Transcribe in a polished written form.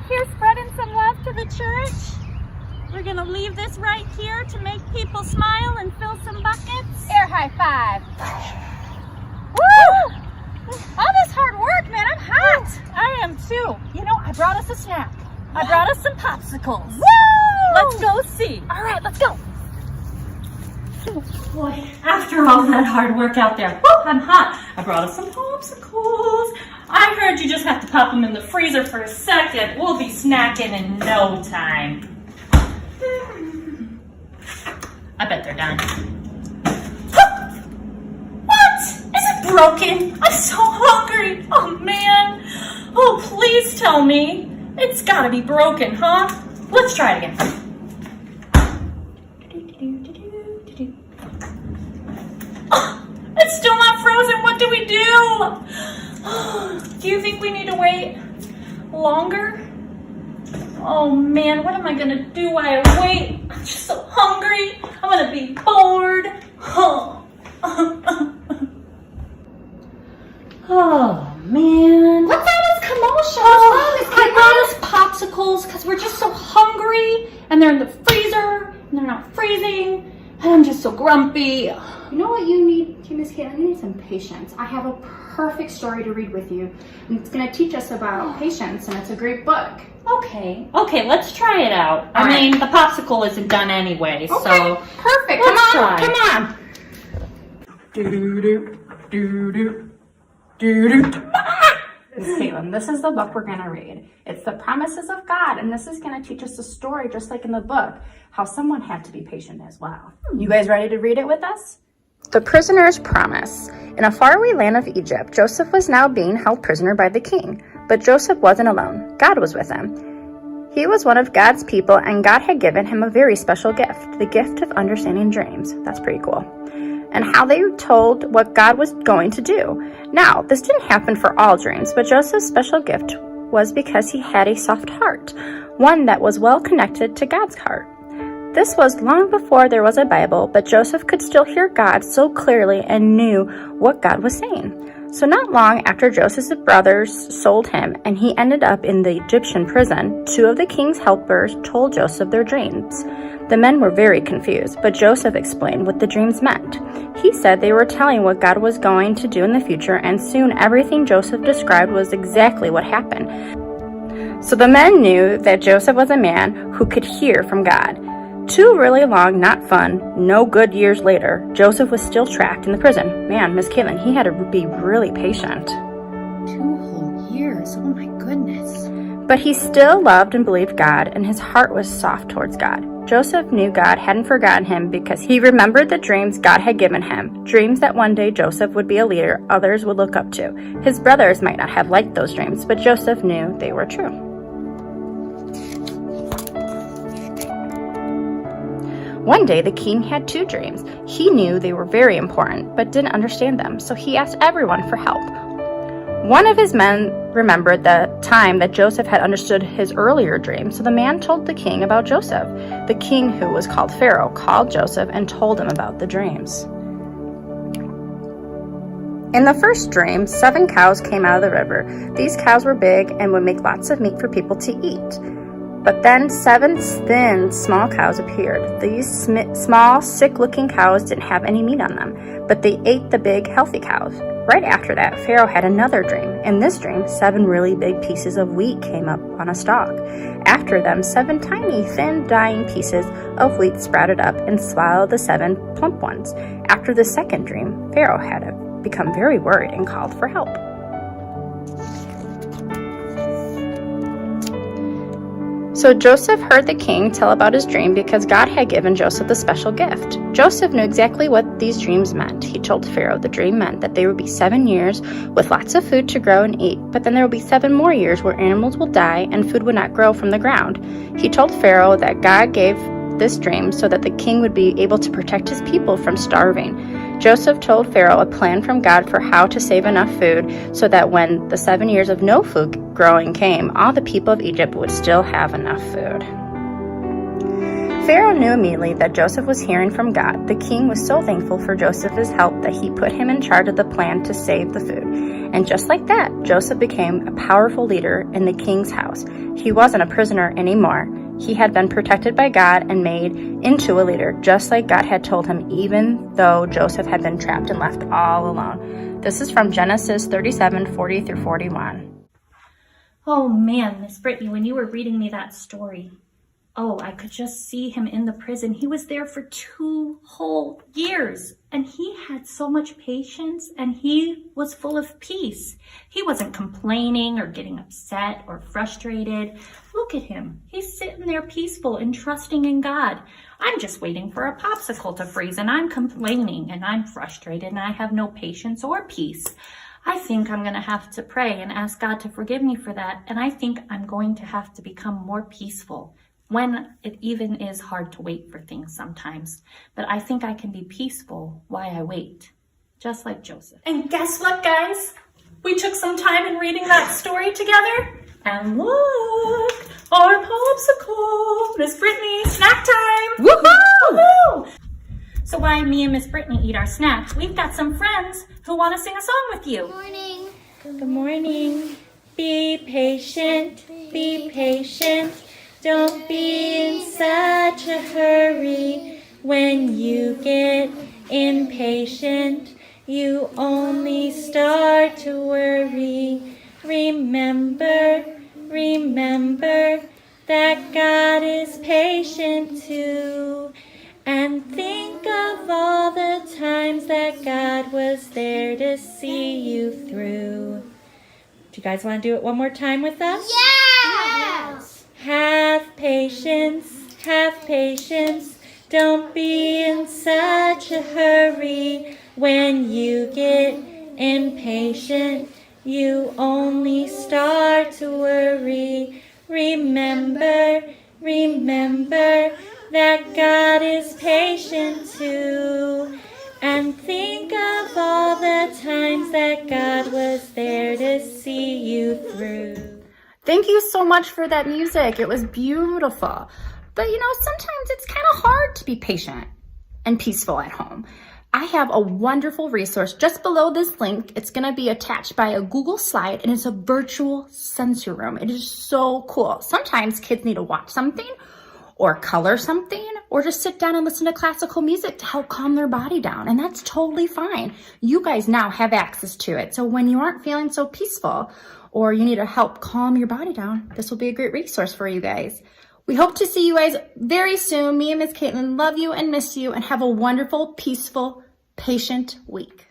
out here spreading some love to the church. We're gonna leave this right here to make people smile and fill some buckets. Air high five. Woo! All this hard work, man, I'm hot. I am too. You know, I brought us a snack. I brought us some popsicles. Woo! Let's go see. All right, let's go. Boy, after all that hard work out there, woo, I'm hot. I brought us some popsicles. I heard you just have to pop them in the freezer for a second. We'll be snacking in no time. I bet they're done. What? Is it broken? I'm so hungry. Oh man. Oh, please tell me. It's gotta be broken, huh? Let's try it again. Oh, it's still not frozen. What do we do? Do you think we need to wait longer? Oh man, what am I gonna do while I wait? I'm just so hungry. I'm gonna be bored. Oh, oh man. What's all this commotion? I brought us popsicles because we're just so hungry and they're in the freezer and they're not freezing and I'm just so grumpy. You know what you need, Miss Cait? You need some patience. I have a perfect story to read with you. And it's going to teach us about patience, and it's a great book. Okay, let's try it out. I mean, the popsicle isn't done anyway, so perfect. Let's Come on, try. come on. Miss Caitlin, this is the book we're going to read. It's the promises of God, and this is going to teach us a story, just like in the book, how someone had to be patient as well. You guys ready to read it with us? The prisoner's promise. In a faraway land of Egypt, Joseph was now being held prisoner by the king. But Joseph wasn't alone. God was with him. He was one of God's people, and God had given him a very special gift, the gift of understanding dreams. That's pretty cool. And how they told what God was going to do. Now, this didn't happen for all dreams, but Joseph's special gift was because he had a soft heart, one that was well connected to God's heart. This was long before there was a Bible, but Joseph could still hear God so clearly and knew what God was saying. So not long after Joseph's brothers sold him and he ended up in the Egyptian prison, two of the king's helpers told Joseph their dreams. The men were very confused, but Joseph explained what the dreams meant. He said they were telling what God was going to do in the future, and soon everything Joseph described was exactly what happened. So the men knew that Joseph was a man who could hear from God. 2 really long, not fun, no good years later, Joseph was still trapped in the prison. Man, Miss Caitlin, he had to be really patient. 2 whole years, oh my goodness. But he still loved and believed God, and his heart was soft towards God. Joseph knew God hadn't forgotten him because he remembered the dreams God had given him, dreams that one day Joseph would be a leader others would look up to. His brothers might not have liked those dreams, but Joseph knew they were true. One day, the king had 2 dreams. He knew they were very important, but didn't understand them, so he asked everyone for help. One of his men remembered the time that Joseph had understood his earlier dream, so the man told the king about Joseph. The king, who was called Pharaoh, called Joseph and told him about the dreams. In the first dream, 7 cows came out of the river. These cows were big and would make lots of meat for people to eat. But then 7 thin, small cows appeared. These small, sick-looking cows didn't have any meat on them, but they ate the big, healthy cows. Right after that, Pharaoh had another dream. In this dream, 7 really big pieces of wheat came up on a stalk. After them, 7 tiny, thin, dying pieces of wheat sprouted up and swallowed the 7 plump ones. After the second dream, Pharaoh had become very worried and called for help. So Joseph heard the king tell about his dream because God had given Joseph the special gift. Joseph knew exactly what these dreams meant. He told Pharaoh the dream meant that there would be 7 years with lots of food to grow and eat, but then there would be 7 more years where animals will die and food would not grow from the ground. He told Pharaoh that God gave this dream so that the king would be able to protect his people from starving. Joseph told Pharaoh a plan from God for how to save enough food so that when the 7 years of no food growing came, all the people of Egypt would still have enough food. Pharaoh knew immediately that Joseph was hearing from God. The king was so thankful for Joseph's help that he put him in charge of the plan to save the food. And just like that, Joseph became a powerful leader in the king's house. He wasn't a prisoner anymore. He had been protected by God and made into a leader, just like God had told him, even though Joseph had been trapped and left all alone. This is from Genesis 37:40-41. Oh man, Miss Brittany, when you were reading me that story, I could just see him in the prison. He was there for 2 whole years, and he had so much patience, and he was full of peace. He wasn't complaining or getting upset or frustrated. Look at him. He's sitting there peaceful and trusting in God. I'm just waiting for a popsicle to freeze, and I'm complaining, and I'm frustrated, and I have no patience or peace. I think I'm going to have to pray and ask God to forgive me for that, and I think I'm going to have to become more peaceful when it even is hard to wait for things sometimes. But I think I can be peaceful while I wait, just like Joseph. And guess what, guys? We took some time in reading that story together, and look, our popsicle. Miss Brittany, snack time. Woohoo! Woohoo! So while me and Miss Brittany eat our snack, we've got some friends who want to sing a song with you. Good morning. Good morning. Be patient, be patient. Don't be in such a hurry. When you get impatient, you only start to worry. Remember that God is patient too. And think of all the times that God was there to see you through. Do you guys want to do it one more time with us? Yes! Have patience, don't be in such a hurry. When you get impatient, you only start to worry. Remember that God is patient too. And think of all the times that God was there to see you through. Thank you so much for that music. It was beautiful. But sometimes it's kind of hard to be patient and peaceful at home. I have a wonderful resource just below this link. It's going to be attached by a Google slide, and it's a virtual sensory room. It is so cool. Sometimes kids need to watch something or color something or just sit down and listen to classical music to help calm their body down. And that's totally fine. You guys now have access to it. So when you aren't feeling so peaceful or you need to help calm your body down, this will be a great resource for you guys. We hope to see you guys very soon. Me and Miss Caitlin love you and miss you, and have a wonderful, peaceful, patient week.